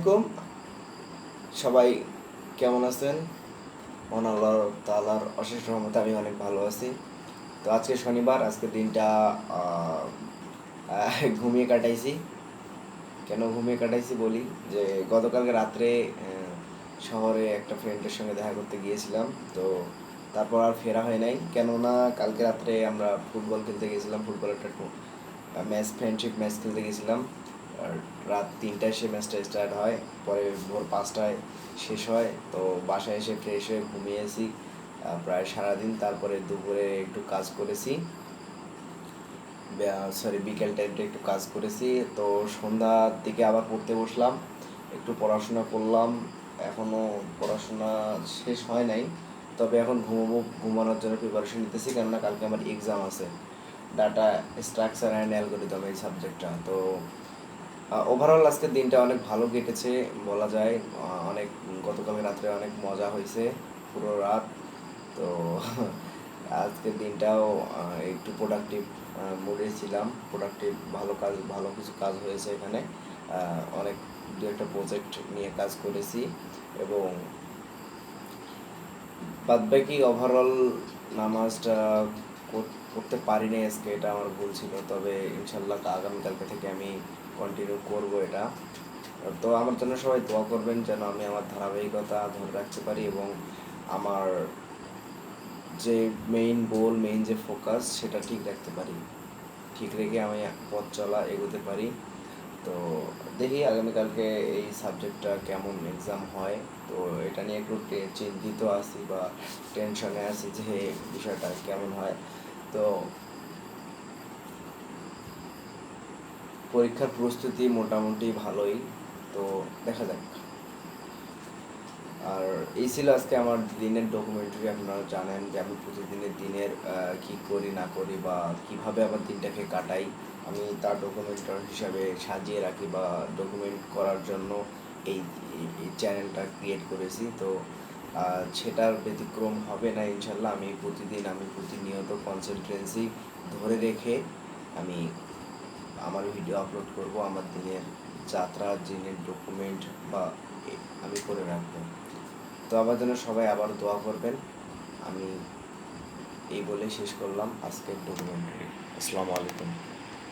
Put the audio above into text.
আলাইকুম। সবাই কেমন আছেন? মহান আল্লাহ তাআলার অশেষ রহমতে আমি অনেক ভালো আছি। তো আজকে শনিবার, আজকে দিনটা ঘুমিয়ে কাটাইছি। কেন ঘুমিয়ে কাটাইছি বলি, যে গতকালকে রাত্রে শহরে একটা ফ্রেন্ডের সঙ্গে দেখা করতে গিয়েছিলাম। তো তারপর আর ফেরা হয় নাই, কেননা কালকে রাত্রে আমরা ফুটবল খেলতে গেছিলাম। ফুটবল একটা ম্যাচ, ফ্রেন্ডশিপ ম্যাচ খেলতে গেছিলাম। আর রাত 3টায় সে ম্যাচটা স্টার্ট হয়, পরে ভোর 5টায় শেষ হয়। তো বাসায় এসে ফ্রেশ হয়ে ঘুমিয়েছি প্রায় সারাদিন। তারপরে দুপুরে একটু কাজ করেছি, বিকেল টাইমটা একটু কাজ করেছি। তো সন্ধ্যার দিকে আবার পড়তে বসলাম, একটু পড়াশোনা করলাম। এখনও পড়াশোনা শেষ হয় নাই, তবে এখন ঘুমানোর জন্য প্রিপারেশন নিতেছি, কেননা কালকে আমার এক্সাম আছে, ডাটা স্ট্রাকচার অ্যান্ড অ্যালগরিদম এই সাবজেক্টটা। তো ওভারঅল আজকের দিনটা অনেক ভালো কেটেছে বলা যায়। অনেক গতকাল রাত্রে অনেক মজা হয়েছে পুরো রাত। তো আজকের দিনটাও একটু প্রোডাক্টিভ মুডে ছিলাম। প্রোডাক্টিভ, ভালো কিছু কাজ হয়েছে এখানে। অনেক দু একটা প্রজেক্ট নিয়ে কাজ করেছি, এবং বাদবাকি ওভারঅল নামাজটা করতে পারিনি আজকে, এটা আমার ভুল ছিল। তবে ইনশাল্লাহ আগামীকালকে থেকে আমি কন্টিনিউ করবো এটা। তো আমার জন্য সবাই দোয়া করবেন, যেন আমি আমার ধারাবাহিকতা ধরে রাখতে পারি, এবং আমার যে মেইন গোল, মেইন যে ফোকাস, সেটা ঠিক রাখতে পারি। ঠিক রেখে আমি পথ চলা এগোতে পারি। তো দেখি আগামীকালকে এই সাবজেক্টটা কেমন এক্সাম হয়। তো এটা নিয়ে একটু চিন্তিত আছি বা টেনশনে আছি যে বিষয়টা কেমন হয়। তো পরীক্ষার প্রস্তুতি মোটামুটি ভালোই। তো দেখা যাক। আর এই ছিল আজকে আমার দিনের ডকুমেন্টারি। আপনারা জানেন যে আমি প্রতিদিনের দিনের কী করি না করি, বা কিভাবে আমার দিনটাকে কাটাই, আমি তার ডকুমেন্টারি হিসাবে সাজিয়ে রাখি, বা ডকুমেন্ট করার জন্য এই এই চ্যানেলটা ক্রিয়েট করেছি। তো সেটার ব্যতিক্রম হবে না ইনশাল্লাহ। আমি প্রতিনিয়ত কনসিস্টেন্সি ধরে রেখে আমি আমার ভিডিও আপলোড করব। আমার দিনের যাত্রা, দিনের ডকুমেন্ট বা আমি করে রাখবো। তো আমার জন্য সবাই আবার দোয়া করবেন। আমি এই বলে শেষ করলাম আজকের ডকুমেন্টারি। আসসালামু আলাইকুম।